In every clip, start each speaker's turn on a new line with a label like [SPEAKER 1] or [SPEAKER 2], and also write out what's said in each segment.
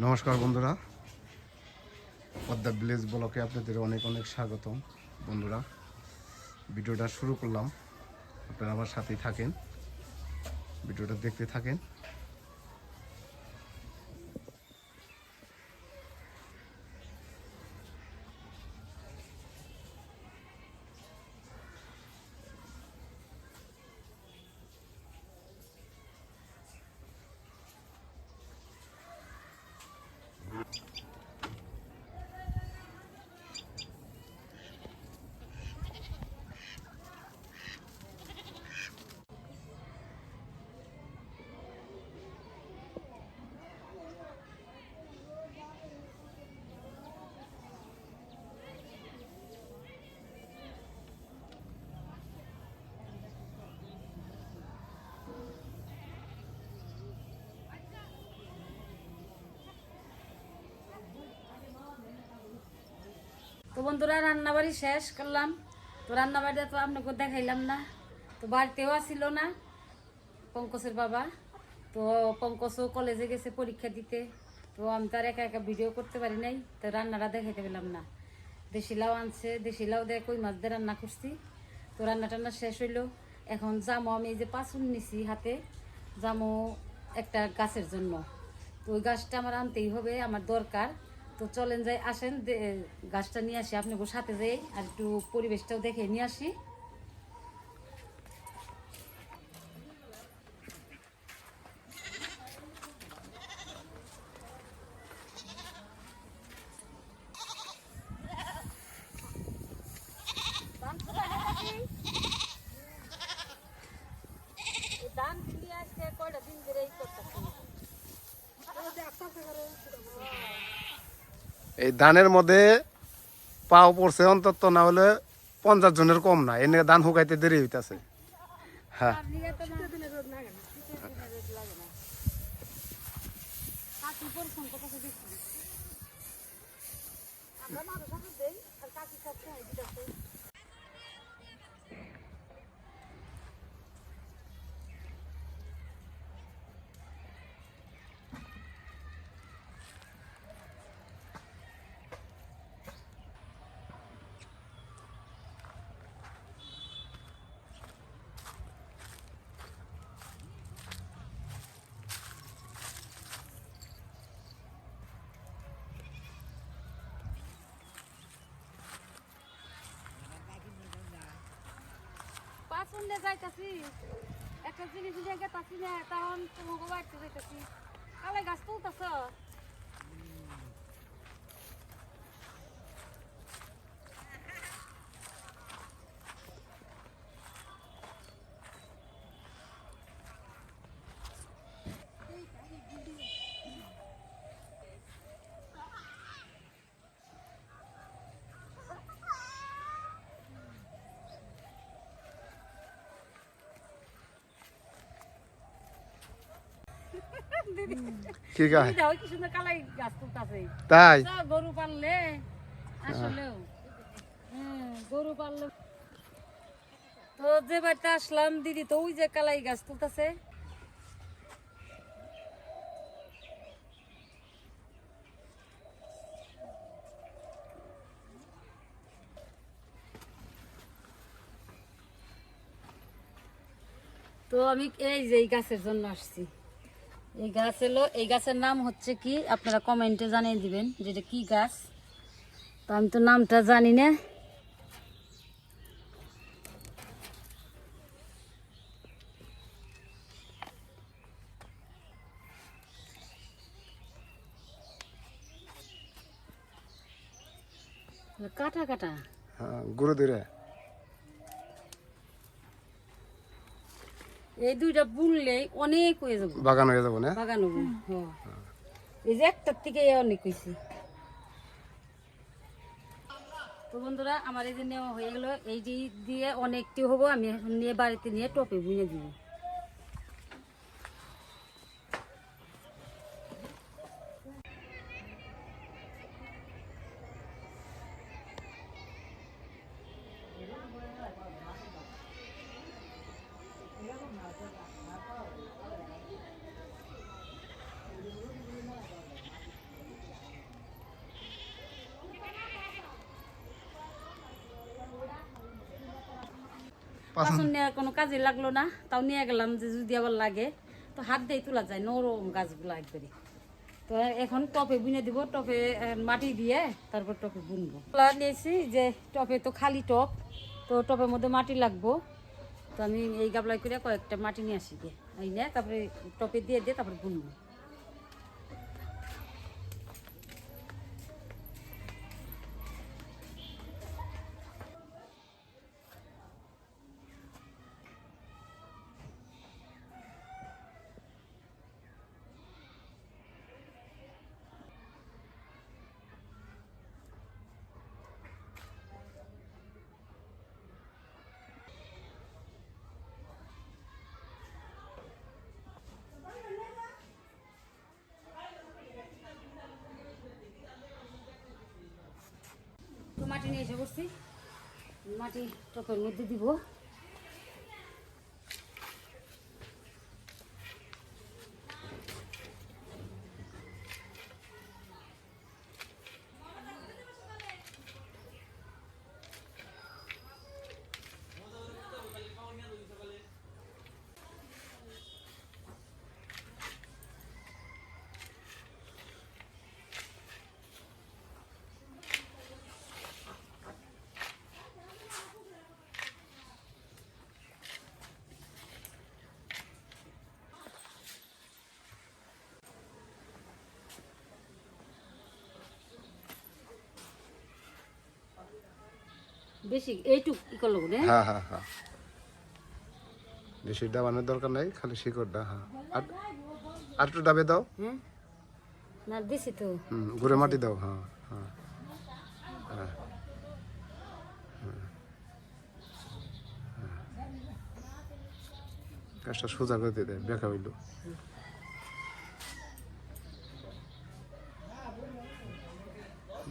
[SPEAKER 1] নমস্কার বন্ধুরা, পদ্মা ভিলেজ ব্লকে আপনাদের অনেক অনেক স্বাগতম। বন্ধুরা, ভিডিওটা শুরু করলাম, আপনারা আমার সাথেই থাকেন, ভিডিওটা দেখতে থাকেন।
[SPEAKER 2] তো বন্ধুরা, রান্নাবাড়ি শেষ করলাম। তো রান্নাবাড়িটা তো আপনাকে দেখাইলাম না। তো বাড়িতেও আসিল না পঙ্কজের বাবা। তো পঙ্কজও কলেজে গেছে পরীক্ষা দিতে। তো আমি তার একা একা ভিডিও করতে পারি নাই, তো রান্নাটা দেখাইতে পেলাম না। দেশি লাউ আনছে, দেশি লাউ দিয়ে কই মাছ দিয়ে রান্না করছি। তো রান্না টান্না শেষ হইলো। এখন যামো, আমি এই যে পাঁচুন নিছি হাতে, যামো একটা গাছের জন্য। তো ওই গাছটা আমার আনতেই হবে, আমার দরকার। তো চলেন যাই, আসেন গাছটা নিয়ে আসি, আপনাকে সাথে যাই আর একটু পরিবেশটাও দেখে নিয়ে আসি।
[SPEAKER 1] এই ধানের মধ্যে পাও পড়ছে অন্তত না হলে 50 জনের কম না, এনে ধান শুকাইতে দেরি হইতাছে। হ্যাঁ,
[SPEAKER 2] পাঁচুন্ডে যাইতাছি, একটা জিনিস দেখে তাছি না, তখন তোমাকে বাড়তে যাইতাছি। কালাই গাছ তুলতাছ?
[SPEAKER 1] কি গায়
[SPEAKER 2] কি সুন্দর কালাই গাছ তুলতাছে।
[SPEAKER 1] তাই?
[SPEAKER 2] গরু পাললে আসলেও, গরু পাললে। তো যে বাড়িতে আসলাম, দিদি তো ওই যে কালাই গাছ তুলতাছে। তো আমি এই যে এই গাছের জন্য আসছি। এই গাছ এলো, এই গাছের নাম হচ্ছে কি, আপনারা কমেন্টে জানিয়ে দিবেন যে এটা কি গাছ। তো আমি তো নামটা জানি না। কাটা কাটা
[SPEAKER 1] গুরু ধরে
[SPEAKER 2] এই দুইটা বুনলেই অনেক হয়ে যাবো,
[SPEAKER 1] বাগান হয়ে যাবো না?
[SPEAKER 2] বাগান হবো। এই যে একটার থেকে অনেক হয়েছে। তো বন্ধুরা, আমার এই যে নেওয়া হয়ে গেল, এই যে দিয়ে অনেকটি হবো। আমি এখন নিয়ে বাড়িতে নিয়ে টপে বুনে দিব। পাঁচন নিয়ে কোনো কাজে লাগলো না, তাও নিয়ে গেলাম যে যদি আবার লাগে তো হাত দিয়ে তোলা যায় নরম গাছগুলো একবারে। তো এখন টপে বুনে দিব, টপে মাটি দিয়ে তারপর টপে বুনবো। নিয়েছি যে টপে তো খালি টপ, তো টপের মধ্যে মাটি লাগবো। তো আমি এই গাবলাই করে কয়েকটা মাটি নিয়ে আসি দিয়ে এই নিয়ে তারপরে টপে দিয়ে তারপরে বুনবো। তো মাটি নিয়ে এসে বসছি, মাটি টপের মধ্যে দিব। বেশি এইটুক ই করলো না।
[SPEAKER 1] হ্যাঁ হ্যাঁ হ্যাঁ, বেশি ডাবানোর দরকার নাই, খালি শিকড়টা। হ্যাঁ, আর একটু ডাবে দাও।
[SPEAKER 2] হ্যাঁ না দিছি তো।
[SPEAKER 1] ঘুরে মাটি দাও। হ্যাঁ হ্যাঁ হ্যাঁ, গাছটা সোজা করে দিয়ে দেয়, বেঁকা হইল।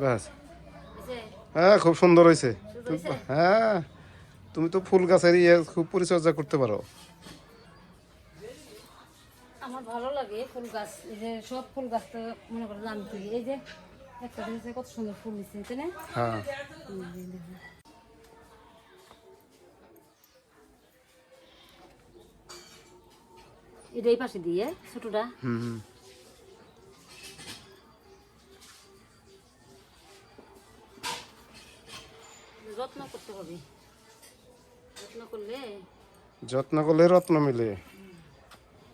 [SPEAKER 1] ব্যাস, হ্যাঁ খুব সুন্দর হয়েছে। হ্যাঁ, তুমি তো ফুল গাছের খুব পরিচর্যা করতে পারো।
[SPEAKER 2] আমার ভালো লাগে ফুল গাছ, এই যে সব ফুল গাছ তো মনে করো আমি তুলি। এই যে একটা দেখেছে কত সুন্দর ফুল নিচ্ছে, তাই না?
[SPEAKER 1] হ্যাঁ,
[SPEAKER 2] এটা এই পাশে দিয়ে ছোটটা। যত্ন করতে হবে,
[SPEAKER 1] যত্ন করলে রত্ন মিলে।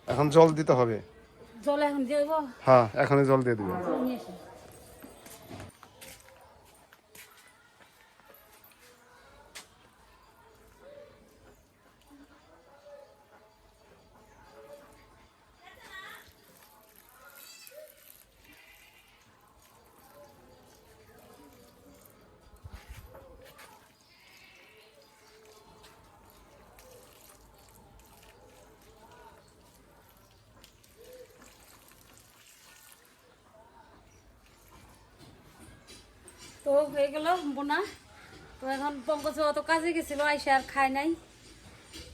[SPEAKER 1] এখন জল দিতে হবে।
[SPEAKER 2] জল এখন দিয়ে দেবো।
[SPEAKER 1] হ্যাঁ, এখনই জল দিয়ে দিবে।
[SPEAKER 2] নিয়ে এসো। তো হয়ে গেল বোনা। তো এখন পঙ্কজ অত কাজে গেছিল, আইসে আর খায় নাই।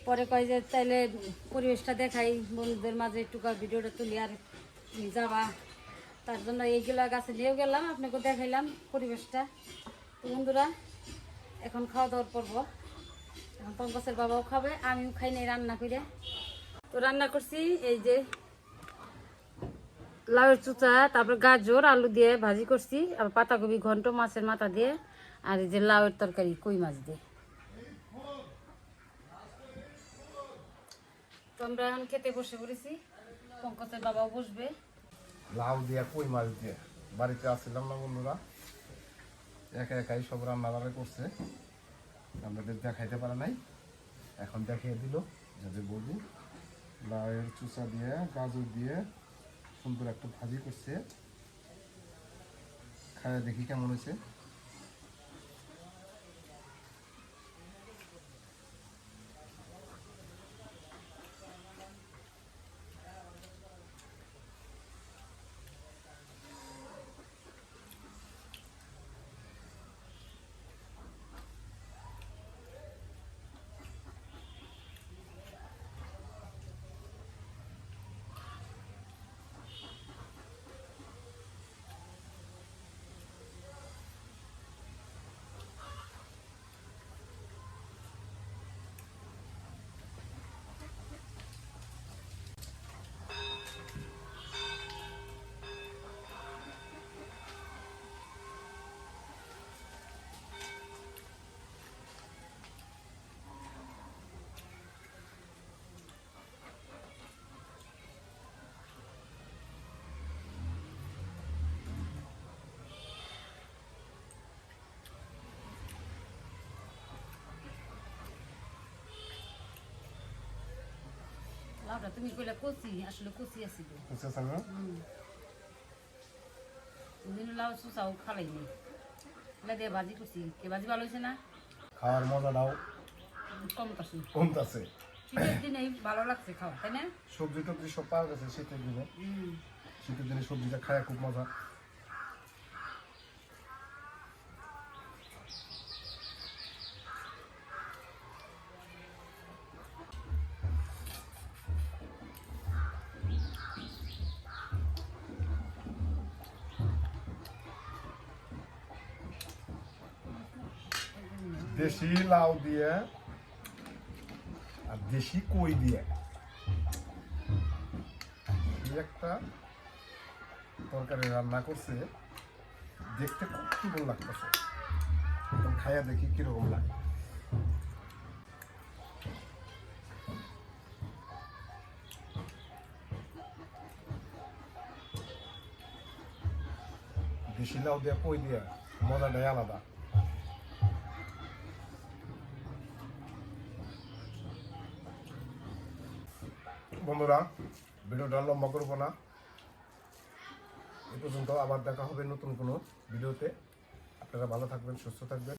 [SPEAKER 2] পরে কয় যে তাইলে পরিবেশটা দেখাই বন্ধুদের মাঝে, একটু ভিডিওটা তুলি আর যাবা। তার জন্য এইগুলা গাছে নিয়েও গেলাম, আপনাকে দেখাইলাম পরিবেশটা। তো বন্ধুরা এখন খাওয়া দাওয়ার পর্ব। এখন পঙ্কজের বাবাও খাবে, আমিও খাই নাই রান্না করে। তো রান্না করছি এই যে লাউয়ের চুচা, তারপর গাজর আলু দিয়ে ভাজি করছি, আর পাতাকপি ঘন্ট মাছের মাথা দিয়ে, আর এই যে লাউয়ের তরকারি কই মাছ দিয়ে। তো আমরা এখন খেতে বসে পড়েছি, পঙ্কজের বাবাও বসবে।
[SPEAKER 1] লাউ দিয়ে কই মাছ দিয়ে বাড়িতে আসছিলাম না বন্ধুরা, একা একাই সব রান্না বান্না করছে, আমাদের দেখাইতে পারে নাই। এখন দেখিয়ে দিল যাদের বলবি। লাউয়ের চুচা দিয়ে গাজর দিয়ে সুন্দর একটা ভাজি করছে, খায় দেখি কেমন হয়েছে।
[SPEAKER 2] লাউটা তুমি কইলা কচি, আসলে কচি আছিল।
[SPEAKER 1] বুঝতে পারছেন না?
[SPEAKER 2] ওদিন লাউ সুসাও খালাইনি, এলা দিয়ে ভাজি করছি। কে ভাজি ভালো হয়েছে না?
[SPEAKER 1] খাওয়ার মজাটাও
[SPEAKER 2] কম কাছে
[SPEAKER 1] কমতেছে।
[SPEAKER 2] শীতের দিনে ভালো লাগছে খাওয়া, তাই না?
[SPEAKER 1] সবজি টবজি সব পাওয়া গেছে শীতের দিনে। শীতের দিনে সবজিটা খায় খুব মজা। দেশি লাউ দিয়ে আর দেশি কই দিয়ে এই একটা তরকারি রান্না করছে, দেখতে খুব সুন্দর লাগতেছে। এখন খাইয়া দেখি কিরকম লাগে। দেশি লাউ দিয়ে কই দিয়ে মজাটাই আলাদা। বন্ধুরা, ভিডিওটা লম্বা করবো না, এ পর্যন্ত। আবার দেখা হবে নতুন কোনো ভিডিওতে। আপনারা ভালো থাকবেন, সুস্থ থাকবেন।